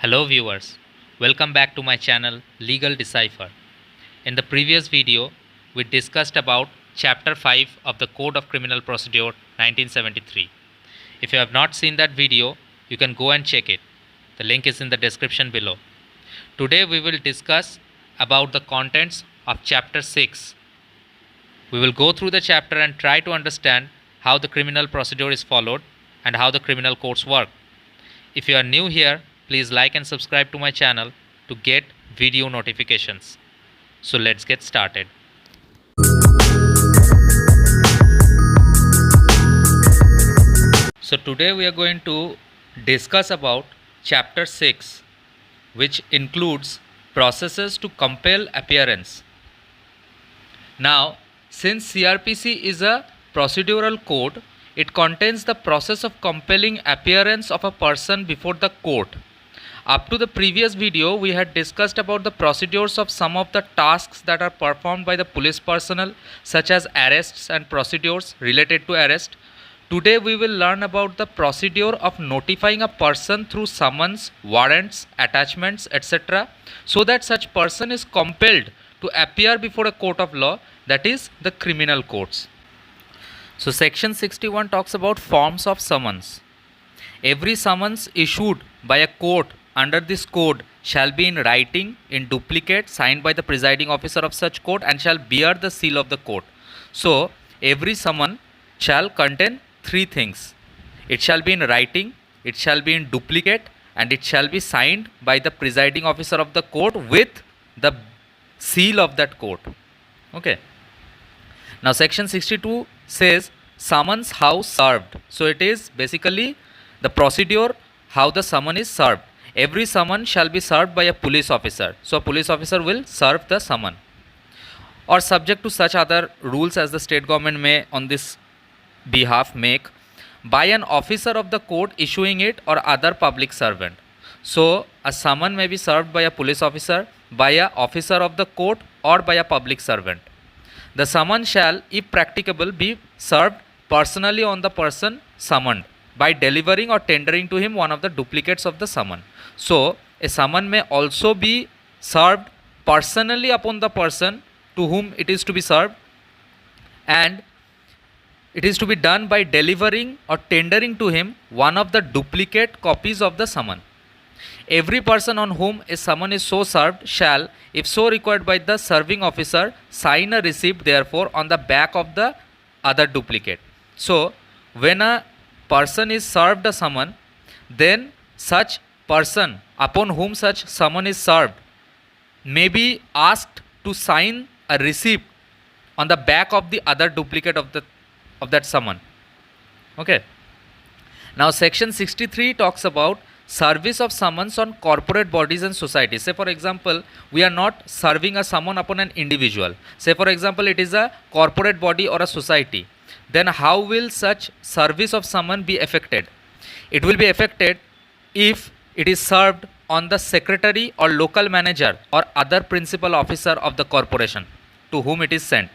Hello viewers, welcome back to my channel Legal Decipher. In the previous video, we discussed about Chapter 5 of the Code of Criminal Procedure 1973. If you have not seen that video, you can go and check it. The link is in the description below. Today we will discuss about the contents of Chapter 6. We will go through the chapter and try to understand how the criminal procedure is followed and how the criminal courts work. If you are new here, please like and subscribe to my channel to get video notifications. So let's get started. So today we are going to discuss about chapter 6, which includes processes to compel appearance. Now, since CRPC is a procedural code, it contains the process of compelling appearance of a person before the court. Up to the previous video, we had discussed about the procedures of some of the tasks that are performed by the police personnel, such as arrests and procedures related to arrest. Today we will learn about the procedure of notifying a person through summons, warrants, attachments, etc., so that such person is compelled to appear before a court of law, that is the criminal courts. So section 61 talks about forms of summons. Every summons issued by a court under this code shall be in writing, in duplicate, signed by the presiding officer of such court, and shall bear the seal of the court. So every summon shall contain three things. It shall be in writing, it shall be in duplicate, and it shall be signed by the presiding officer of the court with the seal of that court. Okay. Now section 62 says summons how served. So it is basically the procedure how the summon is served. Every summon shall be served by a police officer. So a police officer will serve the summon, or subject to such other rules as the state government may on this behalf make, by an officer of the court issuing it or other public servant. So a summon may be served by a police officer, by a officer of the court, or by a public servant. The summon shall, if practicable, be served personally on the person summoned by delivering or tendering to him one of the duplicates of the summon. So a summon may also be served personally upon the person to whom it is to be served, and it is to be done by delivering or tendering to him one of the duplicate copies of the summon. Every person on whom a summon is so served shall, if so required by the serving officer, sign a receipt therefore on the back of the other duplicate. So when a person is served a summon, then such person upon whom such summon is served may be asked to sign a receipt on the back of the other duplicate of that summon. Okay. Now section 63 talks about service of summons on corporate bodies and societies. Say for example, we are not serving a summon upon an individual. Say for example, it is a corporate body or a society. Then how will such service of summon be effected? It will be effected if it is served on the secretary or local manager or other principal officer of the corporation to whom it is sent.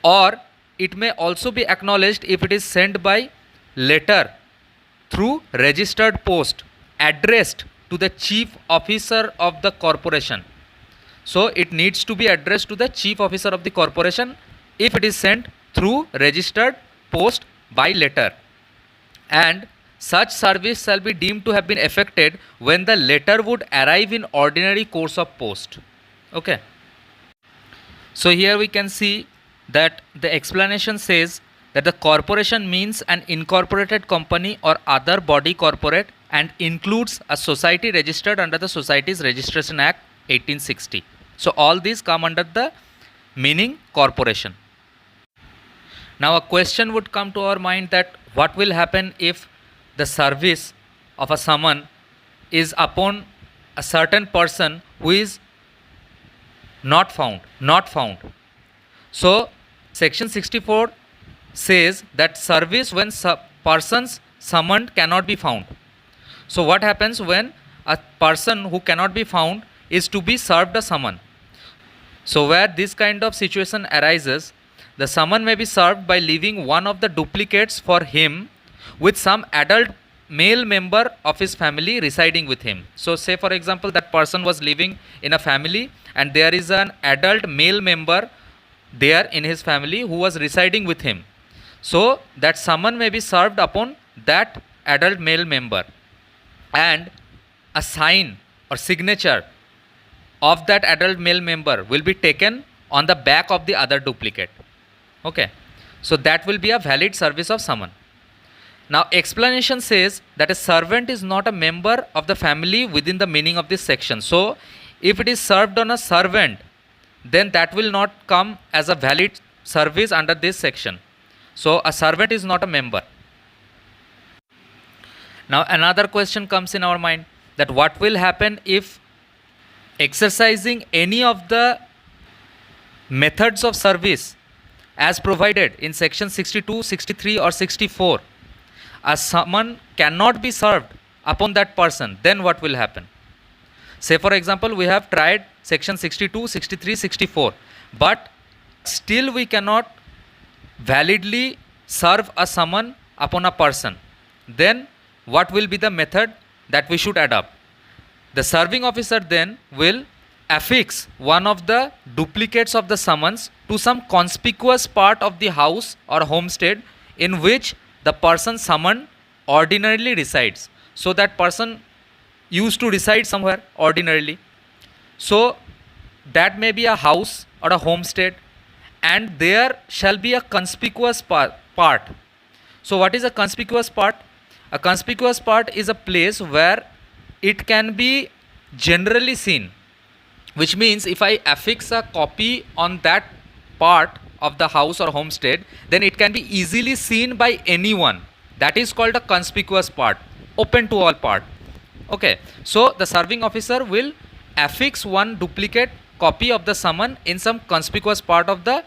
Or it may also be acknowledged if it is sent by letter through registered post addressed to the chief officer of the corporation. So it needs to be addressed to the chief officer of the corporation if it is sent through registered post by letter, and such service shall be deemed to have been effected when the letter would arrive in ordinary course of post. Okay. So here we can see that the explanation says that the corporation means an incorporated company or other body corporate and includes a society registered under the Societies Registration Act 1860. So all these come under the meaning corporation. Now a question would come to our mind that what will happen if the service of a summon is upon a certain person who is not found. So section 64 says that service when persons summoned cannot be found. So what happens when a person who cannot be found is to be served a summon? So where this kind of situation arises, the summon may be served by leaving one of the duplicates for him with some adult male member of his family residing with him. So say for example that person was living in a family and there is an adult male member there in his family who was residing with him. So that summon may be served upon that adult male member, and a sign or signature of that adult male member will be taken on the back of the other duplicate. Okay, so that will be a valid service of summon. Now explanation says that a servant is not a member of the family within the meaning of this section. So if it is served on a servant, then that will not come as a valid service under this section. So a servant is not a member. Now another question comes in our mind, that what will happen if exercising any of the methods of service as provided in section 62, 63 or 64, a summon cannot be served upon that person, then what will happen? Say for example we have tried section 62, 63, 64, but still we cannot validly serve a summon upon a person. Then what will be the method that we should adopt? The serving officer then will affix one of the duplicates of the summons to some conspicuous part of the house or homestead in which the person summoned ordinarily resides. So that person used to reside somewhere ordinarily. So that may be a house or a homestead, and there shall be a conspicuous part. So what is a conspicuous part? A conspicuous part is a place where it can be generally seen, which means if I affix a copy on that part of the house or homestead, then it can be easily seen by anyone. That is called a conspicuous part, open to all part. Okay, so the serving officer will affix one duplicate copy of the summon in some conspicuous part of the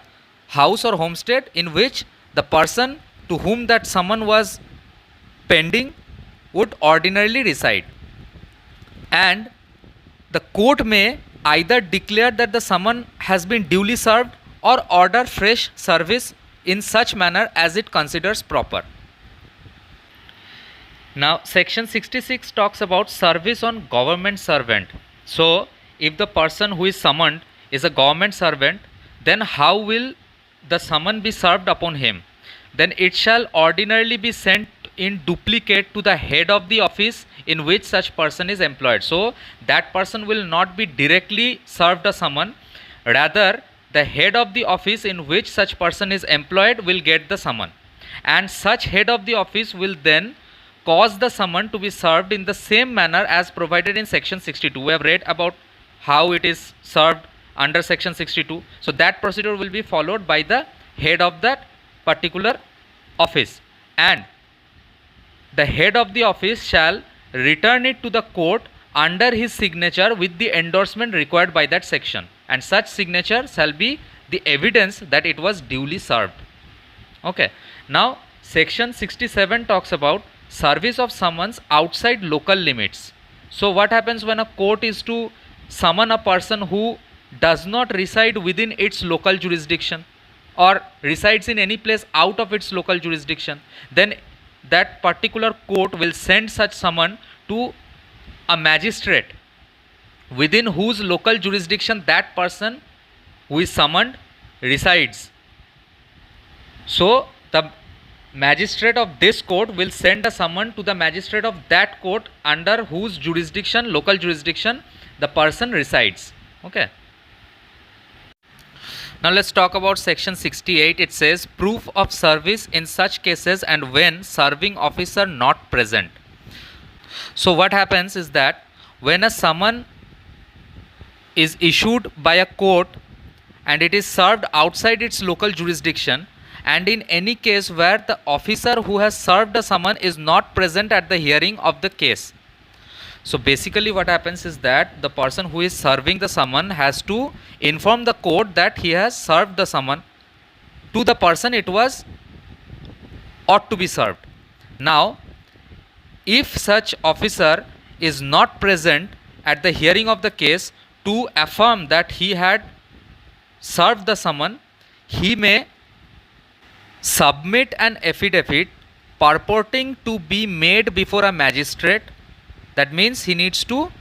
house or homestead in which the person to whom that summon was pending would ordinarily reside. And the court may either declare that the summon has been duly served or order fresh service in such manner as it considers proper. Now section 66 talks about service on government servant. So if the person who is summoned is a government servant, then how will the summon be served upon him? Then it shall ordinarily be sent in duplicate to the head of the office in which such person is employed. So that person will not be directly served a summon, rather the head of the office in which such person is employed will get the summon, and such head of the office will then cause the summon to be served in the same manner as provided in section 62. We have read about how it is served under section 62. So that procedure will be followed by the head of that particular office, and the head of the office shall return it to the court under his signature with the endorsement required by that section, and such signature shall be the evidence that it was duly served. Okay, now section 67 talks about service of summons outside local limits. So what happens when a court is to summon a person who does not reside within its local jurisdiction or resides in any place out of its local jurisdiction? Then that particular court will send such summon to a magistrate within whose local jurisdiction that person who is summoned resides. So the magistrate of this court will send a summon to the magistrate of that court under whose jurisdiction, local jurisdiction, the person resides. Okay. Now let's talk about section 68. It says proof of service in such cases and when serving officer not present. So what happens is that when a summon is issued by a court and it is served outside its local jurisdiction, and in any case where the officer who has served the summon is not present at the hearing of the case. So basically what happens is that the person who is serving the summon has to inform the court that he has served the summon to the person it was ought to be served. Now if such officer is not present at the hearing of the case to affirm that he had served the summon, he may submit an affidavit purporting to be made before a magistrate. That means he needs to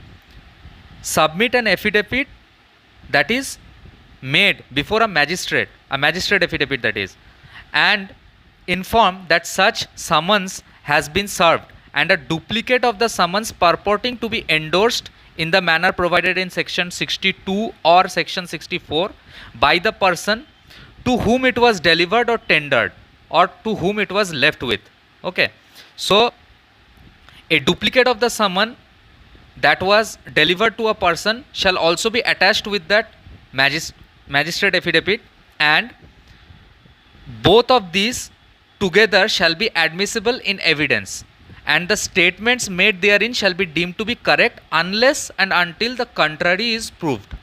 submit an affidavit that is made before a magistrate affidavit that is, and inform that such summons has been served, and a duplicate of the summons purporting to be endorsed in the manner provided in section 62 or section 64 by the person to whom it was delivered or tendered, or to whom it was left with. Okay, so a duplicate of the summon that was delivered to a person shall also be attached with that magistrate affidavit, and both of these together shall be admissible in evidence, and the statements made therein shall be deemed to be correct unless and until the contrary is proved.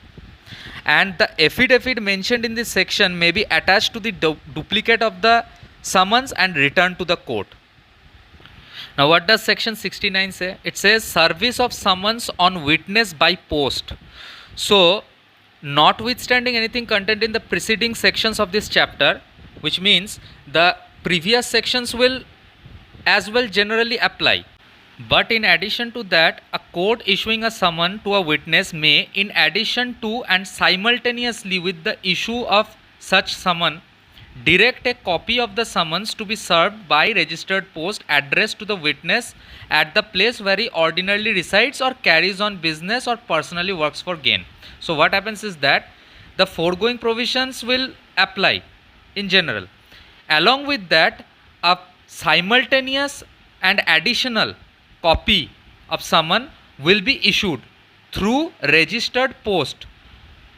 And the affidavit mentioned in this section may be attached to the duplicate of the summons and returned to the court. Now what does section 69 say? It says service of summons on witness by post. So notwithstanding anything contained in the preceding sections of this chapter, which means the previous sections will as well generally apply, but in addition to that, a court issuing a summon to a witness may, in addition to and simultaneously with the issue of such summon, direct a copy of the summons to be served by registered post addressed to the witness at the place where he ordinarily resides or carries on business or personally works for gain. So what happens is that the foregoing provisions will apply in general. Along with that, a simultaneous and additional copy of summon will be issued through registered post,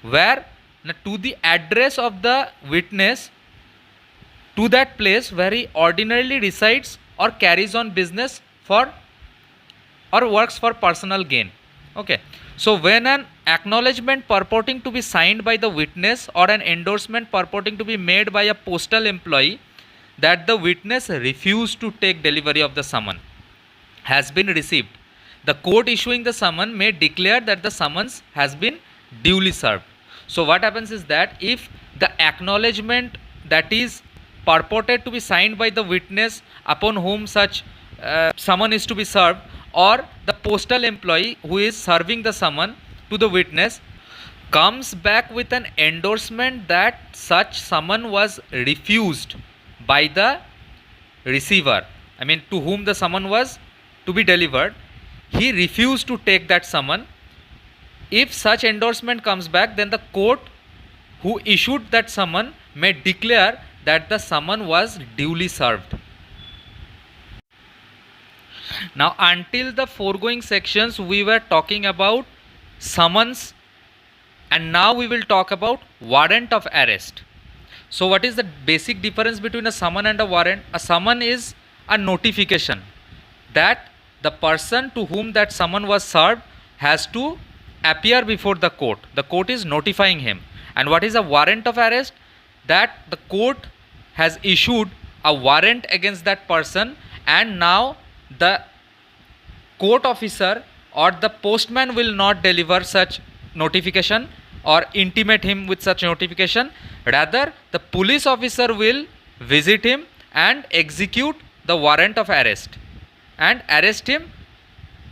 where to the address of the witness to that place where he ordinarily resides or carries on business for or works for personal gain. Okay, so when an acknowledgement purporting to be signed by the witness or an endorsement purporting to be made by a postal employee that the witness refused to take delivery of the summon has been received, the court issuing the summon may declare that the summons has been duly served. So what happens is that if the acknowledgement that is purported to be signed by the witness upon whom such summon is to be served, or the postal employee who is serving the summon to the witness comes back with an endorsement that such summon was refused by the receiver, I mean to whom the summon was to be delivered, he refused to take that summon. If such endorsement comes back, then the court who issued that summon may declare that the summon was duly served. Now until the foregoing sections we were talking about summons, and now we will talk about warrant of arrest. So what is the basic difference between a summon and a warrant? A summon is a notification that the person to whom that summon was served has to appear before the court. The court is notifying him. And what is a warrant of arrest? That the court has issued a warrant against that person, and now the court officer or the postman will not deliver such notification or intimate him with such notification. Rather, the police officer will visit him and execute the warrant of arrest and arrest him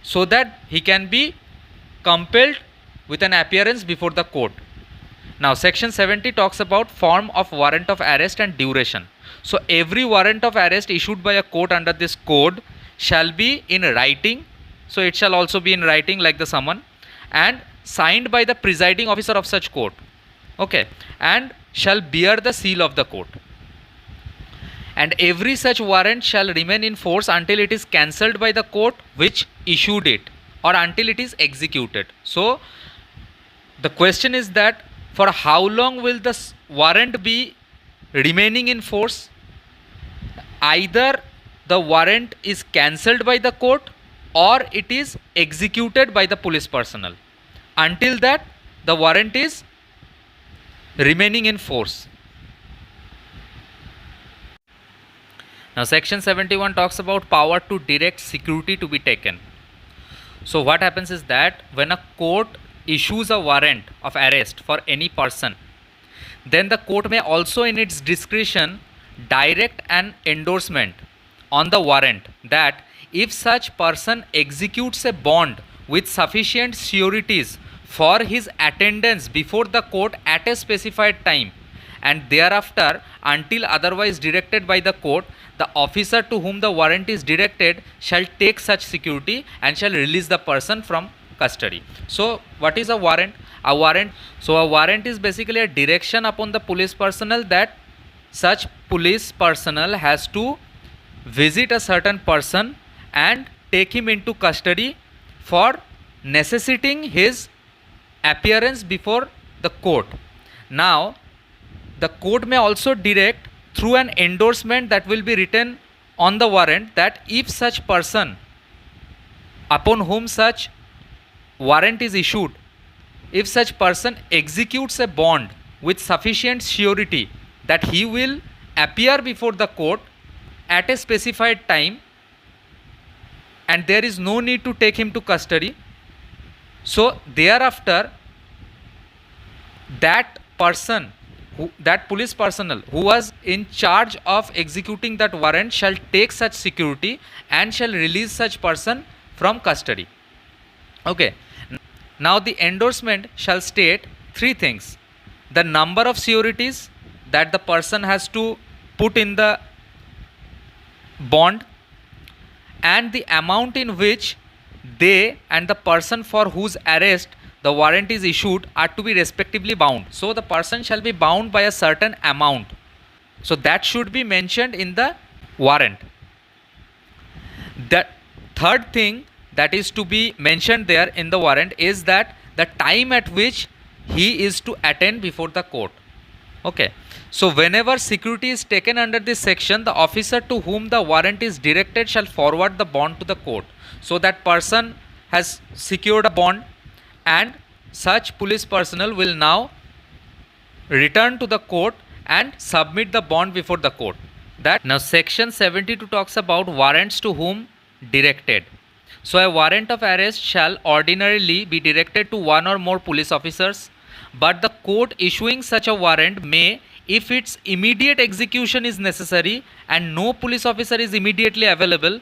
so that he can be compelled with an appearance before the court. Now section 70 talks about form of warrant of arrest and duration. So every warrant of arrest issued by a court under this code shall be in writing. So it shall also be in writing like the summon, and signed by the presiding officer of such court. Okay, and shall bear the seal of the court. And every such warrant shall remain in force until it is cancelled by the court which issued it, or until it is executed. So the question is that for how long will this warrant be remaining in force? Either the warrant is cancelled by the court or it is executed by the police personnel. Until that, the warrant is remaining in force. Now section 71 talks about power to direct security to be taken. So what happens is that when a court issues a warrant of arrest for any person, then the court may also in its discretion direct an endorsement on the warrant that if such person executes a bond with sufficient sureties for his attendance before the court at a specified time and thereafter until otherwise directed by the court, the officer to whom the warrant is directed shall take such security and shall release the person from custody. So what is a warrant? A warrant is basically a direction upon the police personnel that such police personnel has to visit a certain person and take him into custody for necessitating his appearance before the court. Now, the court may also direct through an endorsement that will be written on the warrant that if such person upon whom such warrant is issued, if such person executes a bond with sufficient surety that he will appear before the court at a specified time and there is no need to take him to custody, so thereafter that person, that police personnel who was in charge of executing that warrant shall take such security and shall release such person from custody. Okay. Now the endorsement shall state three things: the number of sureties that the person has to put in the bond and the amount in which they and the person for whose arrest the warrant is issued are to be respectively bound. So the person shall be bound by a certain amount. So that should be mentioned in the warrant. The third thing that is to be mentioned there in the warrant is that the time at which he is to attend before the court. Okay. So whenever security is taken under this section, the officer to whom the warrant is directed shall forward the bond to the court. So that person has secured a bond and such police personnel will now return to the court and submit the bond before the court. That now section 72 talks about warrants to whom directed. So a warrant of arrest shall ordinarily be directed to one or more police officers, but the court issuing such a warrant may, if its immediate execution is necessary and no police officer is immediately available,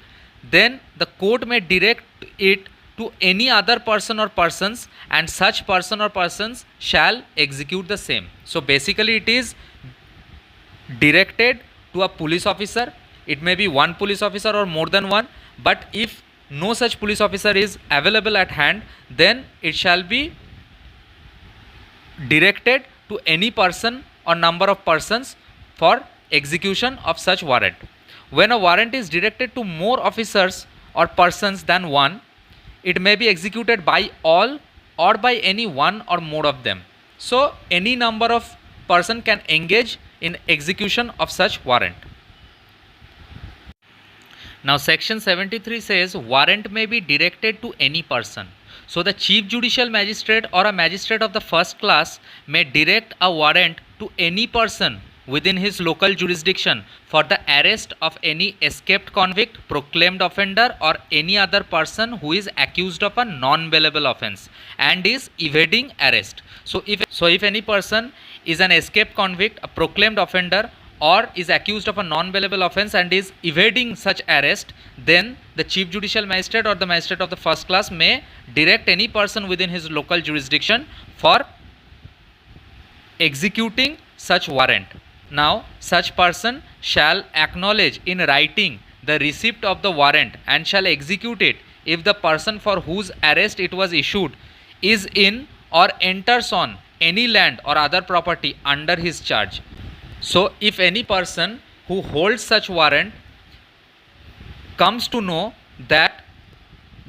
then the court may direct it to any other person or persons and such person or persons shall execute the same. So basically it is directed to a police officer. It may be one police officer or more than one, but if no such police officer is available at hand, then it shall be directed to any person or number of persons for execution of such warrant. When a warrant is directed to more officers or persons than one, it may be executed by all or by any one or more of them. So any number of person can engage in execution of such warrant. Now section 73 says warrant may be directed to any person. So the chief judicial magistrate or a magistrate of the first class may direct a warrant to any person within his local jurisdiction for the arrest of any escaped convict, proclaimed offender or any other person who is accused of a non-bailable offence and is evading arrest. So if any person is an escaped convict, a proclaimed offender or is accused of a non-bailable offence and is evading such arrest, then the chief judicial magistrate or the magistrate of the first class may direct any person within his local jurisdiction for executing such warrant. Now such person shall acknowledge in writing the receipt of the warrant and shall execute it if the person for whose arrest it was issued is in or enters on any land or other property under his charge. So if any person who holds such warrant comes to know that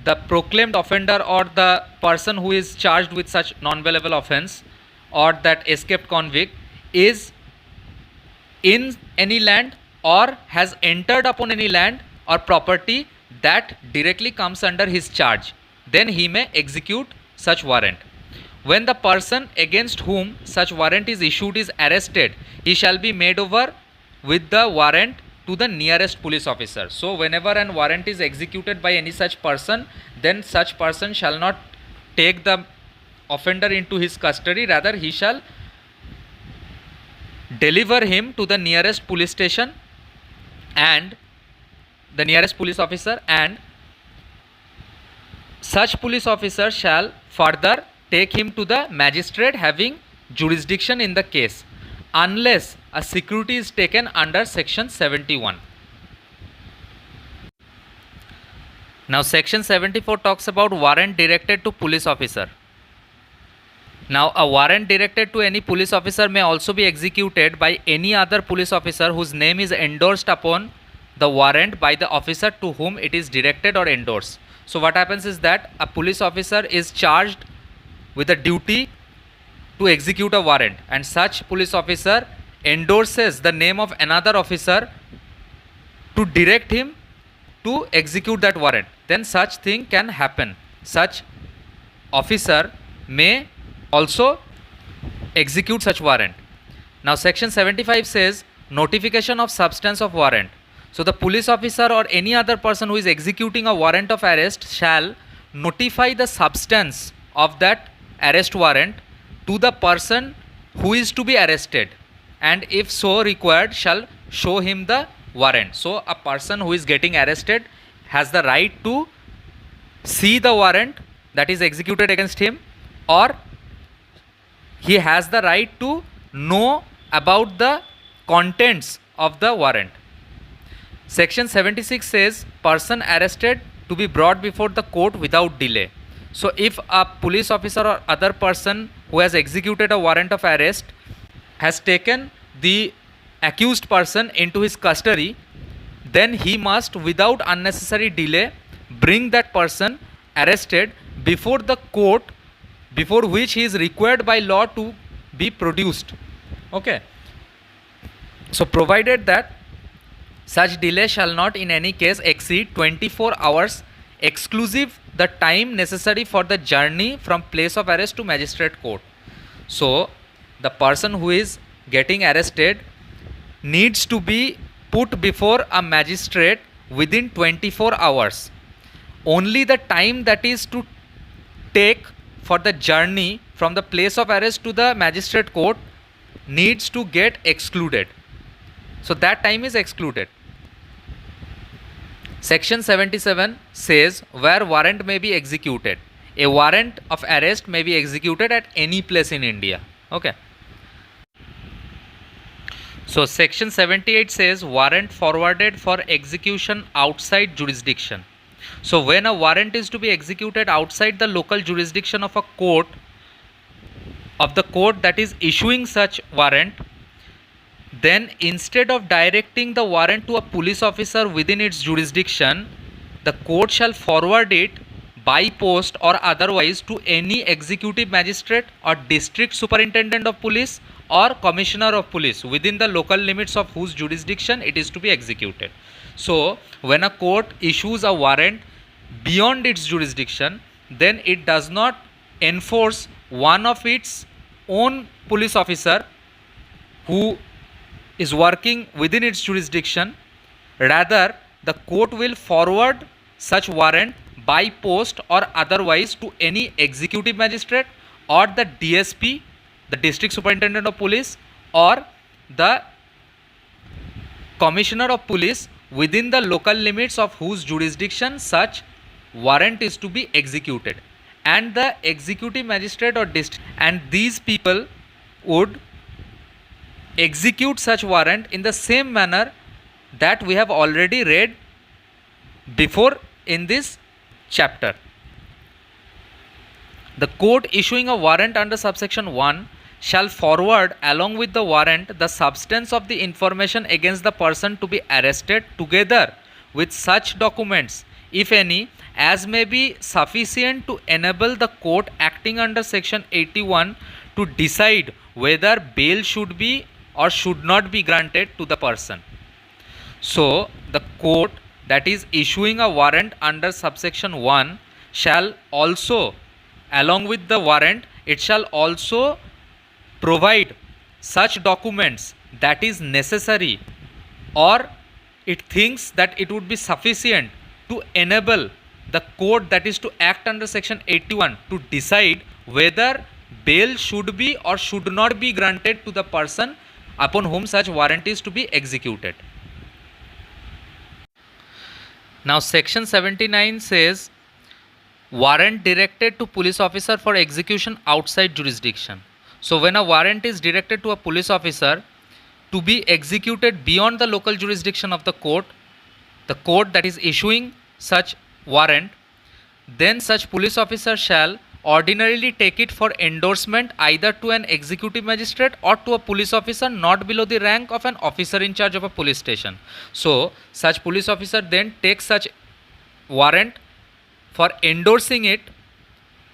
the proclaimed offender or the person who is charged with such non-bailable offence or that escaped convict is in any land or has entered upon any land or property that directly comes under his charge, then he may execute such warrant. When the person against whom such warrant is issued is arrested, he shall be made over with the warrant to the nearest police officer. So whenever an warrant is executed by any such person, then such person shall not take the offender into his custody, rather he shall deliver him to the nearest police station and the nearest police officer, and such police officer shall further take him to the magistrate having jurisdiction in the case, unless a security is taken under section 71. Now section 74 talks about warrant directed to police officer. Now a warrant directed to any police officer may also be executed by any other police officer whose name is endorsed upon the warrant by the officer to whom it is directed or endorsed. So what happens is that a police officer is charged with a duty to execute a warrant, and such police officer endorses the name of another officer to direct him to execute that warrant. Then such thing can happen. Such officer may also execute such warrant. Now section 75 says notification of substance of warrant. So the police officer or any other person who is executing a warrant of arrest shall notify the substance of that arrest warrant to the person who is to be arrested, and if so required shall show him the warrant. So a person who is getting arrested has the right to see the warrant that is executed against him, or he has the right to know about the contents of the warrant. Section 76 says person arrested to be brought before the court without delay. So if a police officer or other person who has executed a warrant of arrest has taken the accused person into his custody, then he must without unnecessary delay bring that person arrested before the court before which he is required by law to be produced. Okay. So provided that such delay shall not in any case exceed 24 hours exclusive the time necessary for the journey from place of arrest to magistrate court. So the person who is getting arrested needs to be put before a magistrate within 24 hours. Only the time that is to take for the journey from the place of arrest to the magistrate court needs to get excluded. So that time is excluded. Section 77 says where warrant may be executed. A warrant of arrest may be executed at any place in India. Okay. So section 78 says warrant forwarded for execution outside jurisdiction. So when a warrant is to be executed outside the local jurisdiction of a court, of the court that is issuing such warrant, then instead of directing the warrant to a police officer within its jurisdiction, the court shall forward it by post or otherwise to any executive magistrate or district superintendent of police or commissioner of police within the local limits of whose jurisdiction it is to be executed. So when a court issues a warrant beyond its jurisdiction, then it does not enforce one of its own police officer who is working within its jurisdiction. Rather, the court will forward such warrant by post or otherwise to any executive magistrate or the DSP, the district superintendent of police, or the commissioner of police within the local limits of whose jurisdiction such warrant is to be executed. And the executive magistrate or district, and these people would execute such warrant in the same manner that we have already read before in this chapter. The court issuing a warrant under subsection 1 shall forward along with the warrant the substance of the information against the person to be arrested together with such documents, if any, as may be sufficient to enable the court acting under section 81 to decide whether bail should be or should not be granted to the person. So the court that is issuing a warrant under subsection 1 shall also, along with the warrant, it shall also provide such documents that is necessary or it thinks that it would be sufficient to enable the court that is to act under section 81 to decide whether bail should be or should not be granted to the person upon whom such warrant is to be executed. Now section 79 says warrant directed to police officer for execution outside jurisdiction. So when a warrant is directed to a police officer to be executed beyond the local jurisdiction of the court that is issuing such warrant, then such police officer shall ordinarily take it for endorsement either to an executive magistrate or to a police officer not below the rank of an officer in charge of a police station. So such police officer then takes such warrant for endorsing it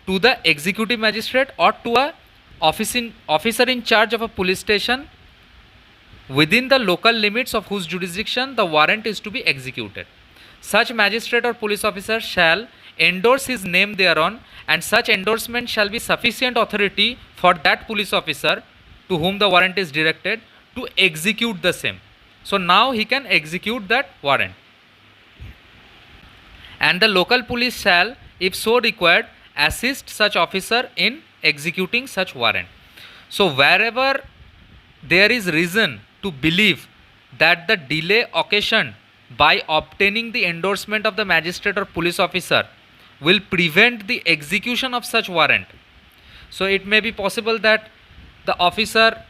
to the executive magistrate or to a officer in charge of a police station within the local limits of whose jurisdiction the warrant is to be executed. Such magistrate or police officer shall endorse his name thereon, and such endorsement shall be sufficient authority for that police officer to whom the warrant is directed to execute the same. So now he can execute that warrant. And the local police shall, if so required, assist such officer in executing such warrant. So wherever there is reason to believe that the delay occasioned by obtaining the endorsement of the magistrate or police officer will prevent the execution of such warrant. So it may be possible that the officer,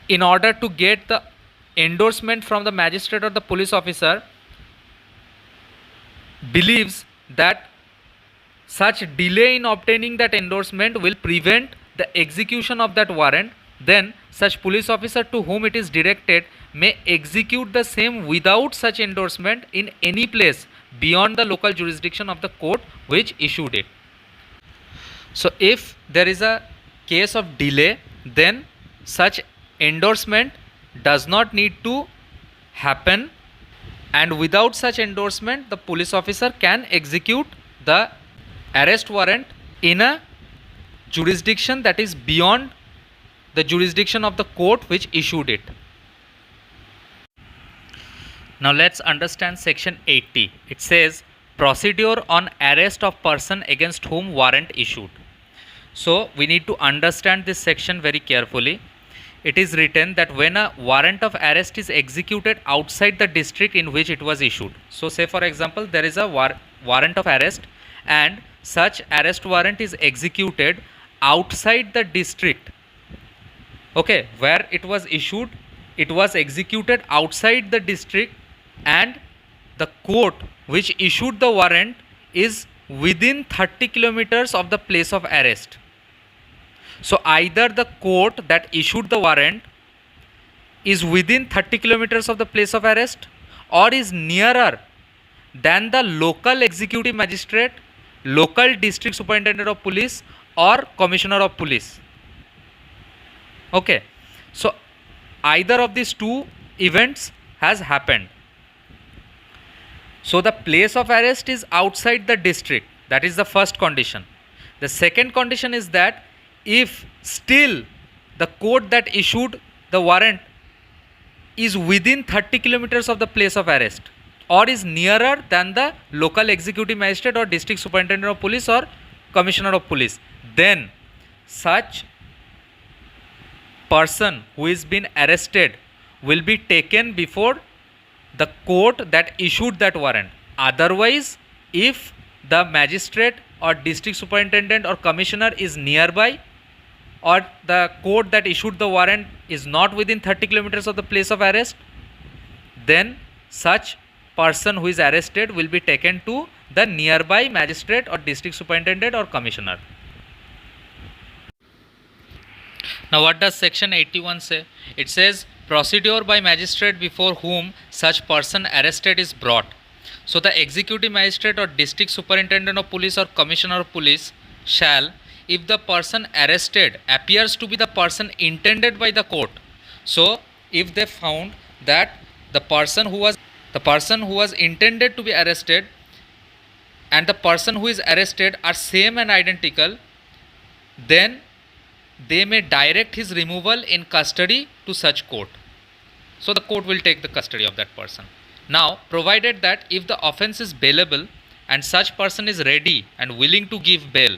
in order to get the endorsement from the magistrate or the police officer, believes that such delay in obtaining that endorsement will prevent the execution of that warrant, then such police officer to whom it is directed may execute the same without such endorsement in any place beyond the local jurisdiction of the court which issued it. So if there is a case of delay, then such endorsement does not need to happen, and without such endorsement the police officer can execute the arrest warrant in a jurisdiction that is beyond the jurisdiction of the court which issued it. Now let's understand section 80. It says procedure on arrest of person against whom warrant issued. So we need to understand this section very carefully. It is written that when a warrant of arrest is executed outside the district in which it was issued. So say for example there is a warrant of arrest, and such arrest warrant is executed outside the district, okay, where it was issued. It was executed outside the district, and the court which issued the warrant is within 30 kilometers of the place of arrest. So either the court that issued the warrant is within 30 kilometers of the place of arrest or is nearer than the local executive magistrate, local district superintendent of police or commissioner of police. Okay, so either of these two events has happened. So the place of arrest is outside the district. That is the first condition. The second condition is that if still the court that issued the warrant is within 30 kilometers of the place of arrest or is nearer than the local executive magistrate or district superintendent of police or commissioner of police, then such person who is been arrested will be taken before the court that issued that warrant. Otherwise, if the magistrate or district superintendent or commissioner is nearby, or the court that issued the warrant is not within 30 kilometers of the place of arrest, then such person who is arrested will be taken to the nearby magistrate or district superintendent or commissioner. Now what does section 81 say? It says procedure by magistrate before whom such person arrested is brought. So the executive magistrate or district superintendent of police or commissioner of police shall, if the person arrested appears to be the person intended by the court. So if they found that the person who was intended to be arrested and the person who is arrested are same and identical, then they may direct his removal in custody to such court. So the court will take the custody of that person. Now, provided that if the offence is bailable and such person is ready and willing to give bail,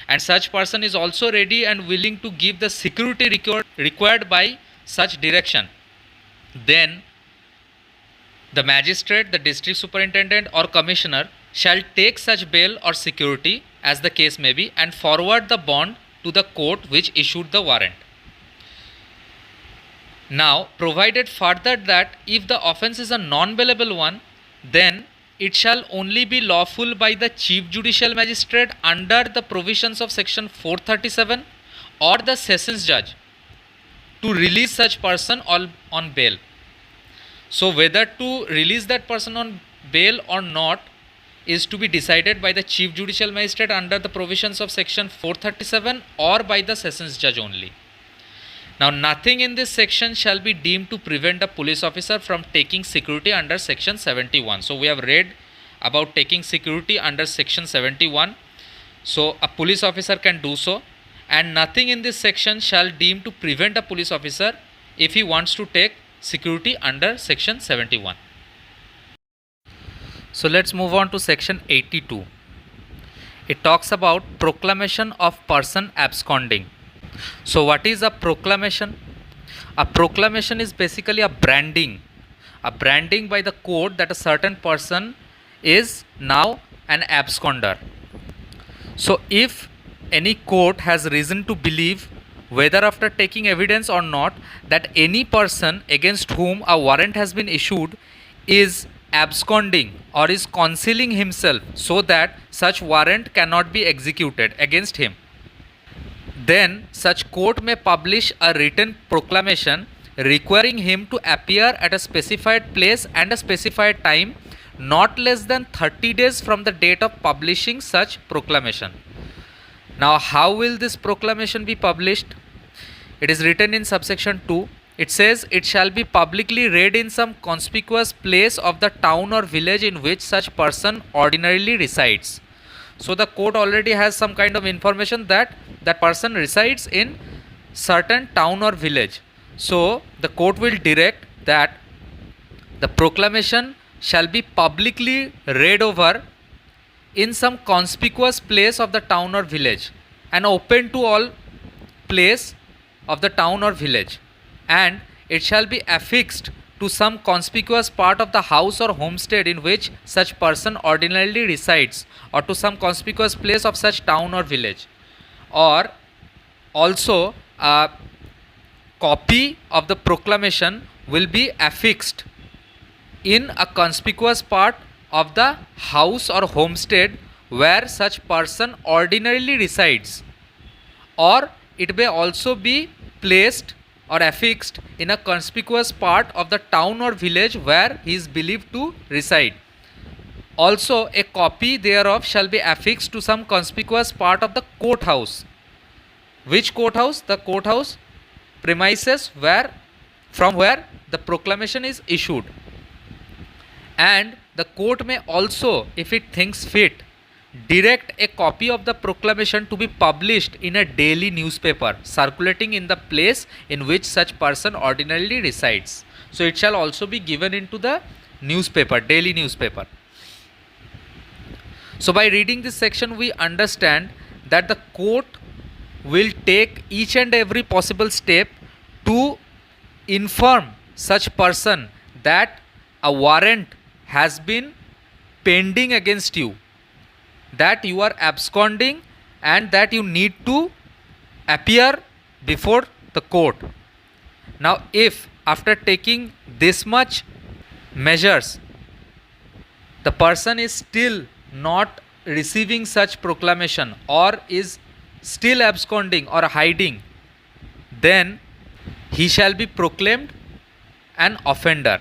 and such person is also ready and willing to give the security required by such direction, then The magistrate, the district superintendent or commissioner shall take such bail or security as the case may be and forward the bond to the court which issued the warrant. Now, provided further that if the offence is a non-bailable one, then it shall only be lawful by the chief judicial magistrate under the provisions of section 437 or the sessions judge to release such person on bail. So whether to release that person on bail or not is to be decided by the chief judicial magistrate under the provisions of section 437 or by the sessions judge only. Now, nothing in this section shall be deemed to prevent a police officer from taking security under section 71. So we have read about taking security under section 71. So a police officer can do so, and nothing in this section shall deem to prevent a police officer if he wants to take security under section 71. So let's move on to section 82. It talks about proclamation of person absconding. So what is a proclamation? A proclamation is basically a branding by the court that a certain person is now an absconder. So if any court has reason to believe, whether after taking evidence or not, that any person against whom a warrant has been issued is absconding or is concealing himself so that such warrant cannot be executed against him, then such court may publish a written proclamation requiring him to appear at a specified place and a specified time not less than 30 days from the date of publishing such proclamation. Now, how will this proclamation be published? It is written in subsection 2. It says, it shall be publicly read in some conspicuous place of the town or village in which such person ordinarily resides. So the court already has some kind of information that that person resides in certain town or village. So the court will direct that the proclamation shall be publicly read over in some conspicuous place of the town or village and open to all place of the town or village, and it shall be affixed to some conspicuous part of the house or homestead in which such person ordinarily resides, or to some conspicuous place of such town or village. Or also a copy of the proclamation will be affixed in a conspicuous part of the house or homestead where such person ordinarily resides, or it may also be placed or affixed in a conspicuous part of the town or village where he is believed to reside. Also, a copy thereof shall be affixed to some conspicuous part of the courthouse. Which courthouse? The courthouse premises from where the proclamation is issued. And the court may also, if it thinks fit, direct a copy of the proclamation to be published in a daily newspaper circulating in the place in which such person ordinarily resides. So it shall also be given into the newspaper, daily newspaper. So by reading this section, we understand that the court will take each and every possible step to inform such person that a warrant has been pending against you, that you are absconding, and that you need to appear before the court. Now, if after taking this much measures, the person is still not receiving such proclamation or is still absconding or hiding, then he shall be proclaimed an offender.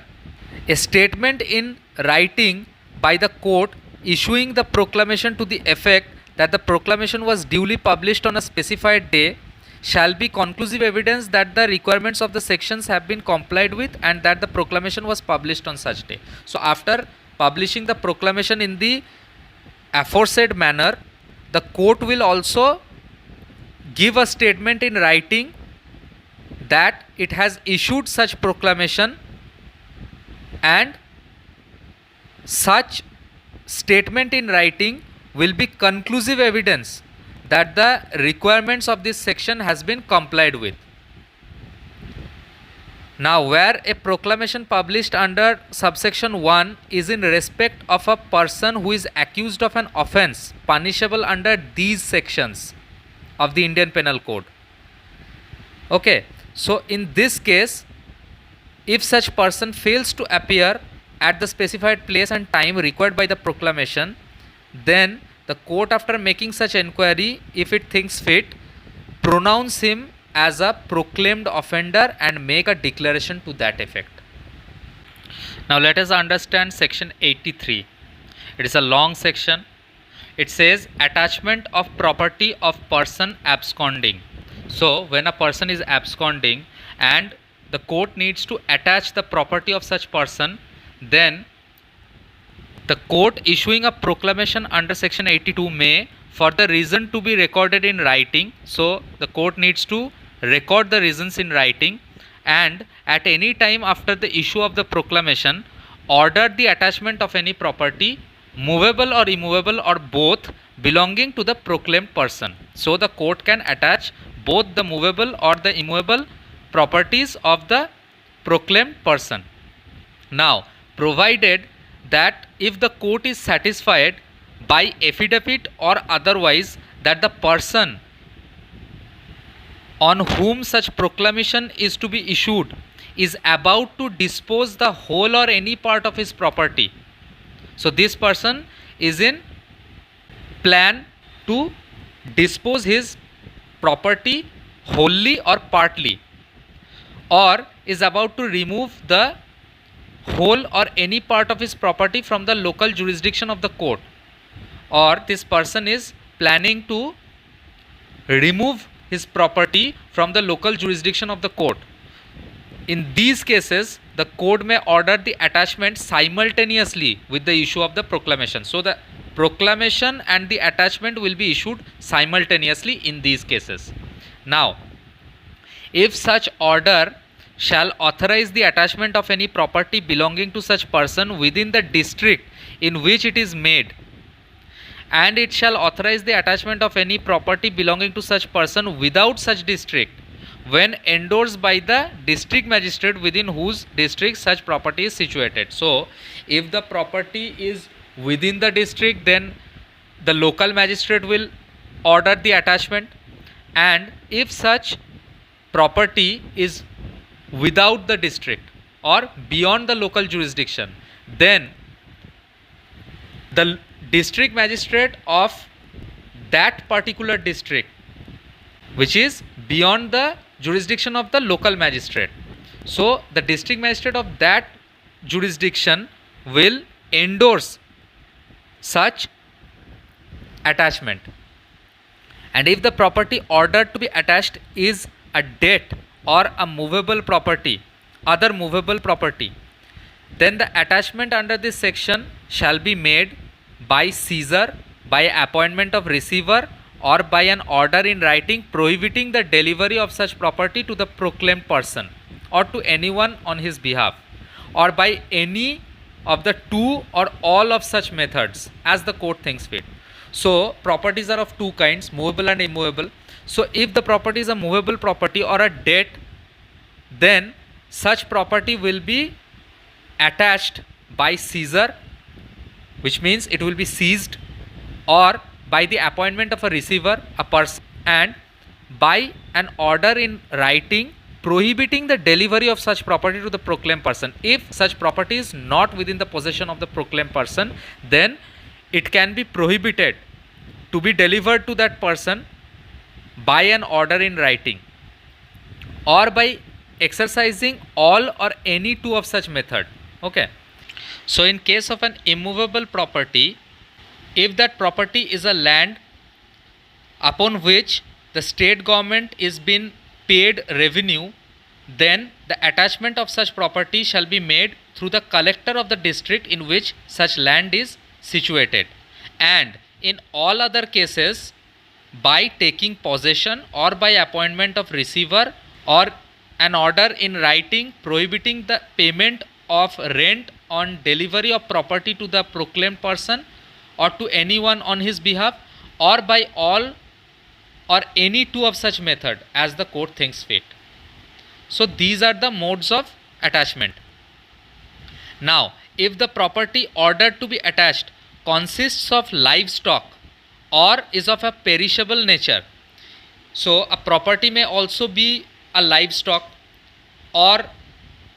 A statement in writing by the court issuing the proclamation to the effect that the proclamation was duly published on a specified day shall be conclusive evidence that the requirements of the sections have been complied with and that the proclamation was published on such day. So after publishing the proclamation in the aforesaid manner, the court will also give a statement in writing that it has issued such proclamation, and such statement in writing will be conclusive evidence that the requirements of this section has been complied with. Now, where a proclamation published under subsection 1 is in respect of a person who is accused of an offence punishable under these sections of the Indian Penal Code. Okay, so in this case, if such person fails to appear at the specified place and time required by the proclamation, then the court, after making such enquiry, if it thinks fit, pronounce him as a proclaimed offender and make a declaration to that effect. Now let us understand section 83. It is a long section. It says attachment of property of person absconding. So when a person is absconding and the court needs to attach the property of such person, then the court issuing a proclamation under section 82 may, for the reason to be recorded in writing, so the court needs to record the reasons in writing, and at any time after the issue of the proclamation, order the attachment of any property, movable or immovable or both, belonging to the proclaimed person. So the court can attach both the movable or the immovable properties of the proclaimed person. Now, provided that if the court is satisfied by affidavit or otherwise that the person on whom such proclamation is to be issued is about to dispose the whole or any part of his property. So this person is in plan to dispose his property wholly or partly, or is about to remove the whole or any part of his property from the local jurisdiction of the court, or this person is planning to remove his property from the local jurisdiction of the court. In these cases, the court may order the attachment simultaneously with the issue of the proclamation. So the proclamation and the attachment will be issued simultaneously in these cases. Now, if such order shall authorize the attachment of any property belonging to such person within the district in which it is made, and it shall authorize the attachment of any property belonging to such person without such district, when endorsed by the district magistrate within whose district such property is situated. So if the property is within the district, then the local magistrate will order the attachment, and if such property is without the district or beyond the local jurisdiction, then the district magistrate of that particular district, which is beyond the jurisdiction of the local magistrate, so the district magistrate of that jurisdiction will endorse such attachment. And if the property ordered to be attached is a debt or a movable property, other movable property, then the attachment under this section shall be made by seizure, by appointment of receiver, or by an order in writing prohibiting the delivery of such property to the proclaimed person or to anyone on his behalf, or by any of the two or all of such methods as the court thinks fit. So properties are of two kinds, movable and immovable. So if the property is a movable property or a debt, then such property will be attached by seizure, which means it will be seized, or by the appointment of a receiver, a person, and by an order in writing prohibiting the delivery of such property to the proclaimed person. If such property is not within the possession of the proclaimed person, then it can be prohibited to be delivered to that person by an order in writing, or by exercising all or any two of such method. Okay. So in case of an immovable property, if that property is a land upon which the state government is being paid revenue, then the attachment of such property shall be made through the collector of the district in which such land is situated, and in all other cases by taking possession or by appointment of receiver, or an order in writing prohibiting the payment of rent on delivery of property to the proclaimed person or to anyone on his behalf, or by all or any two of such method as the court thinks fit. So these are the modes of attachment. Now, if the property ordered to be attached consists of livestock or is of a perishable nature, so a property may also be a livestock or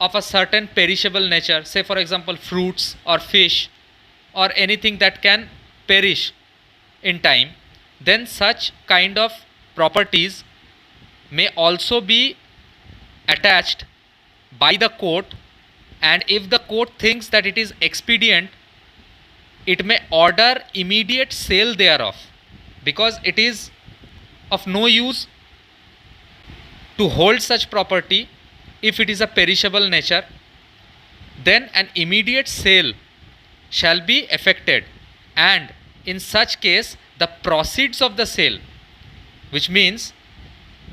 of a certain perishable nature, say for example fruits or fish or anything that can perish in time, then such kind of properties may also be attached by the court, and if the court thinks that it is expedient, it may order immediate sale thereof, because it is of no use to hold such property if it is a perishable nature. Then an immediate sale shall be effected, and in such case the proceeds of the sale, which means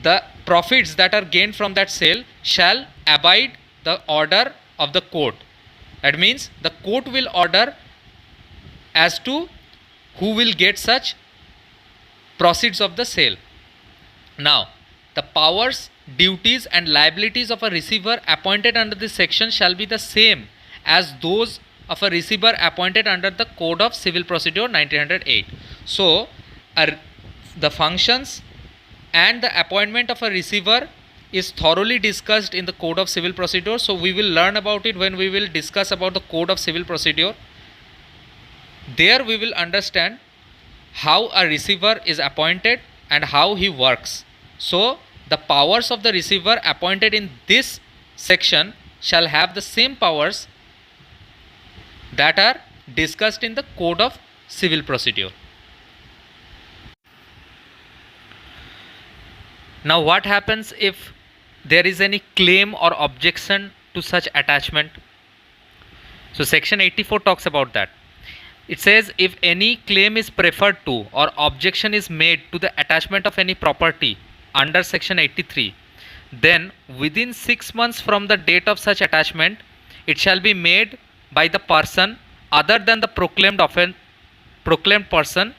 the profits that are gained from that sale, shall abide the order of the court. That means the court will order as to who will get such proceeds of the sale. Now, the powers, duties and liabilities of a receiver appointed under this section shall be the same as those of a receiver appointed under the Code of Civil Procedure 1908. So, the functions and the appointment of a receiver is thoroughly discussed in the Code of Civil Procedure. So we will learn about it when we will discuss about the Code of Civil Procedure. There we will understand how a receiver is appointed and how he works. So the powers of the receiver appointed in this section shall have the same powers that are discussed in the Code of Civil Procedure. Now what happens if there is any claim or objection to such attachment? So section 84 talks about that. It says, if any claim is preferred to or objection is made to the attachment of any property under section 83, then within 6 months from the date of such attachment, it shall be made by the person other than the proclaimed person,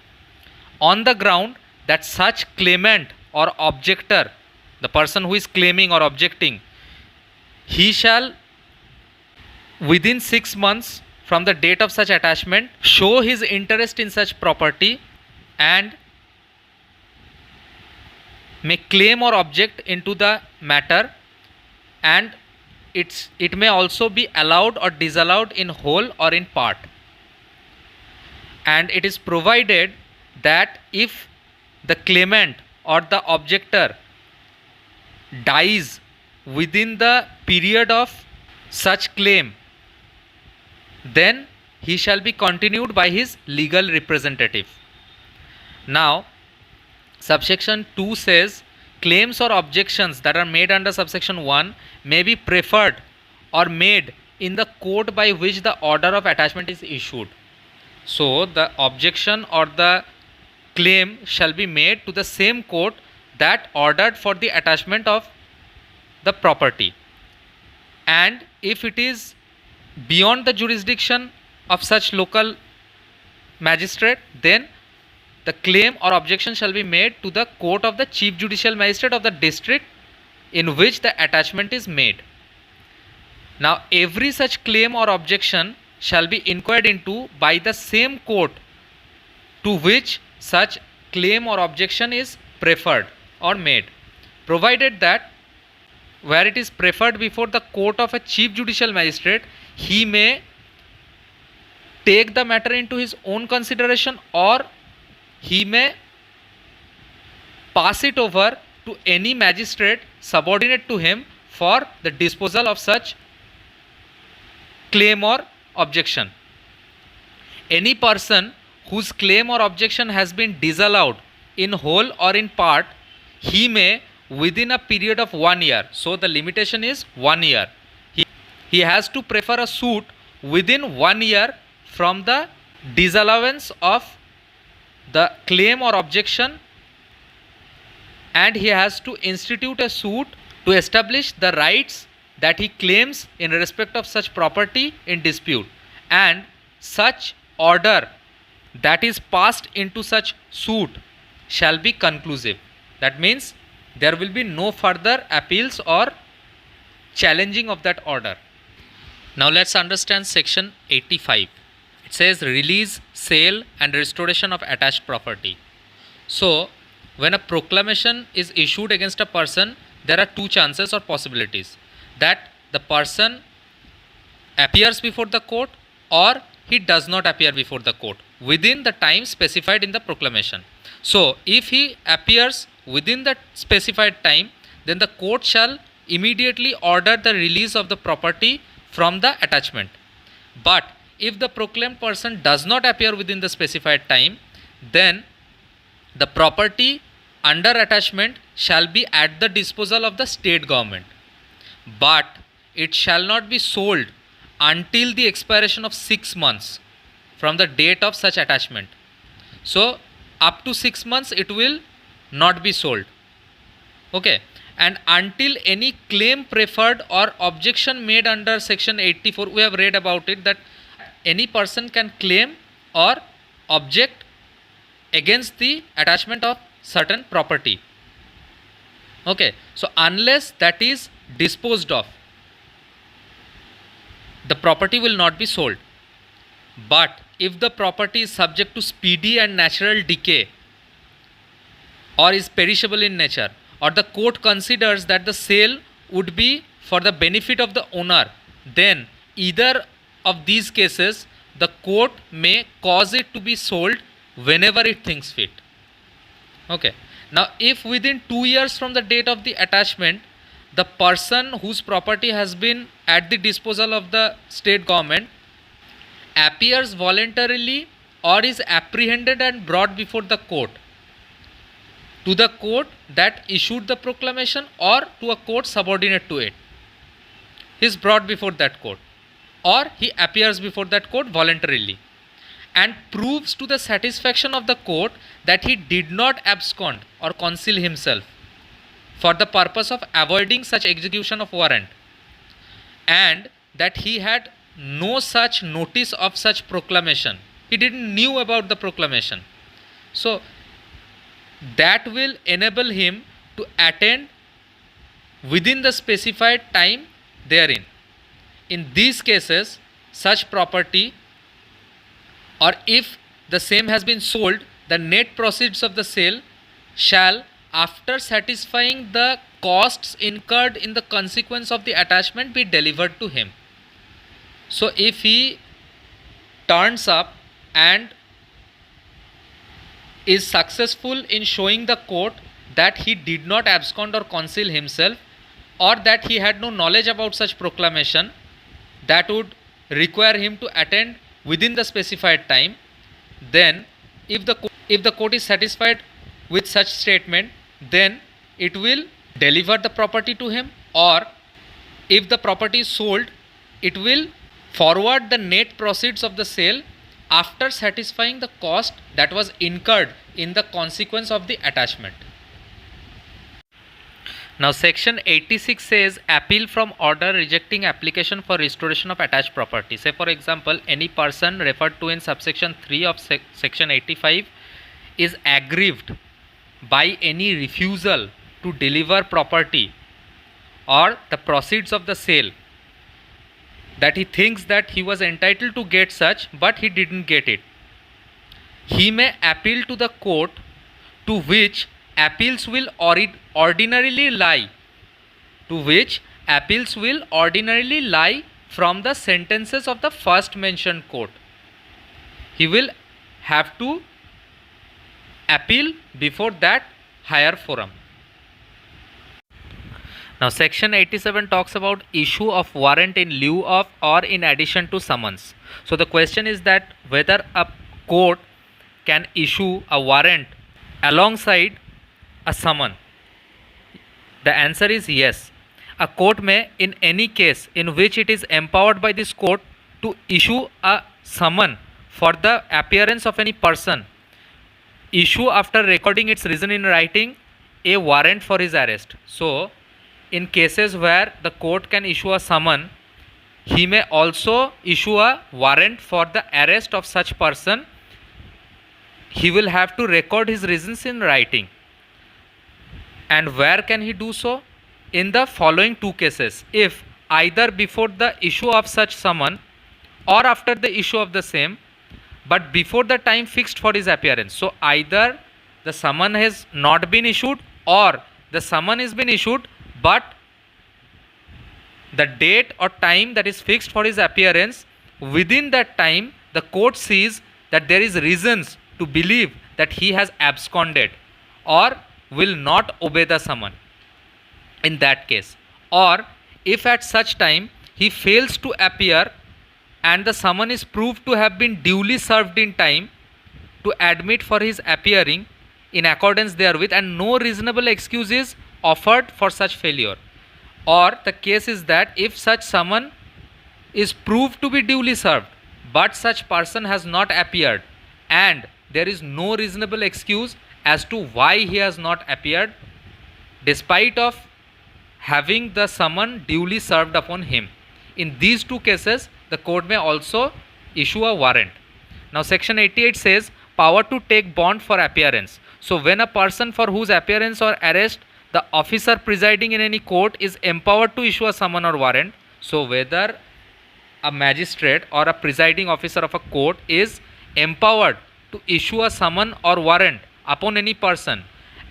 on the ground that such claimant or objector, the person who is claiming or objecting, he shall within 6 months from the date of such attachment show his interest in such property and may claim or object into the matter, and it may also be allowed or disallowed in whole or in part. And it is provided that if the claimant or the objector dies within the period of such claim, then he shall be continued by his legal representative. Now, subsection 2 says, claims or objections that are made under subsection 1 may be preferred or made in the court by which the order of attachment is issued. So, the objection or the claim shall be made to the same court that ordered for the attachment of the property. And if it is beyond the jurisdiction of such local magistrate, then the claim or objection shall be made to the court of the chief judicial magistrate of the district in which the attachment is made. Now, every such claim or objection shall be inquired into by the same court to which such claim or objection is preferred or made, provided that where it is preferred before the court of a chief judicial magistrate, he may take the matter into his own consideration, or he may pass it over to any magistrate subordinate to him for the disposal of such claim or objection. Any person whose claim or objection has been disallowed in whole or in part, he may within a period of 1 year, so the limitation is 1 year, he has to prefer a suit within 1 year from the disallowance of the claim or objection, and he has to institute a suit to establish the rights that he claims in respect of such property in dispute, and such order that is passed into such suit shall be conclusive. That means there will be no further appeals or challenging of that order. Now let's understand section 85. It says release, sale and restoration of attached property. So when a proclamation is issued against a person, there are two chances or possibilities, that the person appears before the court or he does not appear before the court within the time specified in the proclamation. So if he appears within the specified time, then the court shall immediately order the release of the property from the attachment. But if the proclaimed person does not appear within the specified time, then the property under attachment shall be at the disposal of the state government, but it shall not be sold until the expiration of 6 months from the date of such attachment. So up to 6 months it will not be sold. Okay, and until any claim preferred or objection made under section 84, we have read about it, that any person can claim or object against the attachment of certain property. Okay, so unless that is disposed of, the property will not be sold. But if the property is subject to speedy and natural decay or is perishable in nature, or the court considers that the sale would be for the benefit of the owner, then either of these cases the court may cause it to be sold whenever it thinks fit. Okay, now if within 2 years from the date of the attachment the person whose property has been at the disposal of the state government appears voluntarily or is apprehended and brought before the court, to the court that issued the proclamation or to a court subordinate to it, he is brought before that court or he appears before that court voluntarily and proves to the satisfaction of the court that he did not abscond or conceal himself for the purpose of avoiding such execution of warrant, and that he had no such notice of such proclamation, he didn't knew about the proclamation. So that will enable him to attend within the specified time therein. In these cases, such property, or if the same has been sold, the net proceeds of the sale shall, after satisfying the costs incurred in the consequence of the attachment, be delivered to him. So if he turns up and is successful in showing the court that he did not abscond or conceal himself, or that he had no knowledge about such proclamation, that would require him to attend within the specified time, then if the court is satisfied with such statement, then it will deliver the property to him, or if the property is sold, it will forward the net proceeds of the sale after satisfying the cost that was incurred in the consequence of the attachment. Now section 86 says appeal from order rejecting application for restoration of attached property. Say for example, any person referred to in subsection 3 of section 85 is aggrieved by any refusal to deliver property or the proceeds of the sale, that he thinks that he was entitled to get such but he didn't get it. He may appeal to the court, to which appeals will ordinarily lie from the sentences of the first mentioned court. He will have to appeal before that higher forum. Now section 87 talks about issue of warrant in lieu of or in addition to summons. So the question is that whether a court can issue a warrant alongside a summon. The answer is yes. A court may, in any case in which it is empowered by this court to issue a summon for the appearance of any person, issue, after recording its reason in writing, a warrant for his arrest. So in cases where the court can issue a summon, he may also issue a warrant for the arrest of such person. He will have to record his reasons in writing. And where can he do so? in the following two cases: if either before the issue of such summon or after the issue of the same, but before the time fixed for his appearance. So either the summon has not been issued, or the summon has been issued, but the date or time that is fixed for his appearance, within that time the court sees that there is reasons to believe that he has absconded or will not obey the summon in that case. Or if at such time he fails to appear and the summon is proved to have been duly served in time to admit for his appearing in accordance therewith, and no reasonable excuse is offered for such failure. Or the case is that if such summon is proved to be duly served but such person has not appeared and there is no reasonable excuse as to why he has not appeared despite of having the summon duly served upon him. In these two cases, the court may also issue a warrant. Now section 88 says power to take bond for appearance. So when a person for whose appearance or arrest the officer presiding in any court is empowered to issue a summon or warrant, so whether a magistrate or a presiding officer of a court is empowered to issue a summon or warrant upon any person,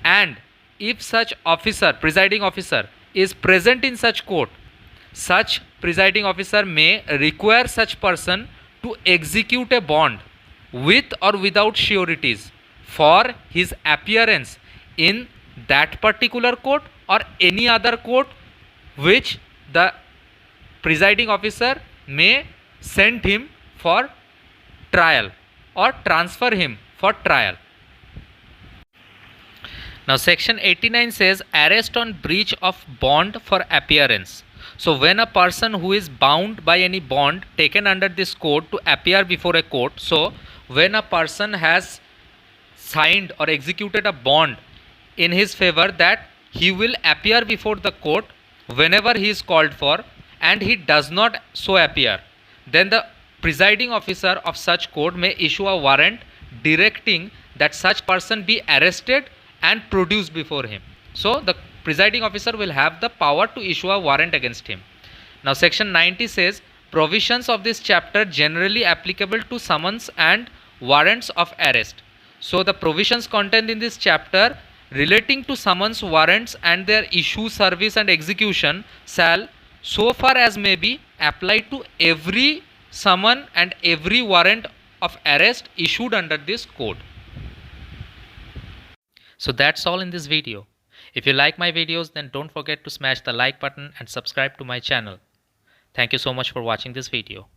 and if such officer, presiding officer, is present in such court, such presiding officer may require such person to execute a bond with or without sureties for his appearance in that particular court or any other court which the presiding officer may send him for trial or transfer him for trial. Now section 89 says arrest on breach of bond for appearance. So when a person who is bound by any bond taken under this code to appear before a court, so when a person has signed or executed a bond in his favor that he will appear before the court whenever he is called for, and he does not so appear, then the presiding officer of such court may issue a warrant directing that such person be arrested and produced before him. So the presiding officer will have the power to issue a warrant against him. Now section 90 says provisions of this chapter generally applicable to summons and warrants of arrest. So the provisions contained in this chapter relating to summons, warrants and their issue, service and execution shall so far as may be applied to every summon and every warrant of arrest issued under this code. So that's all in this video. If you like my videos, then don't forget to smash the like button and subscribe to my channel. Thank you so much for watching this video.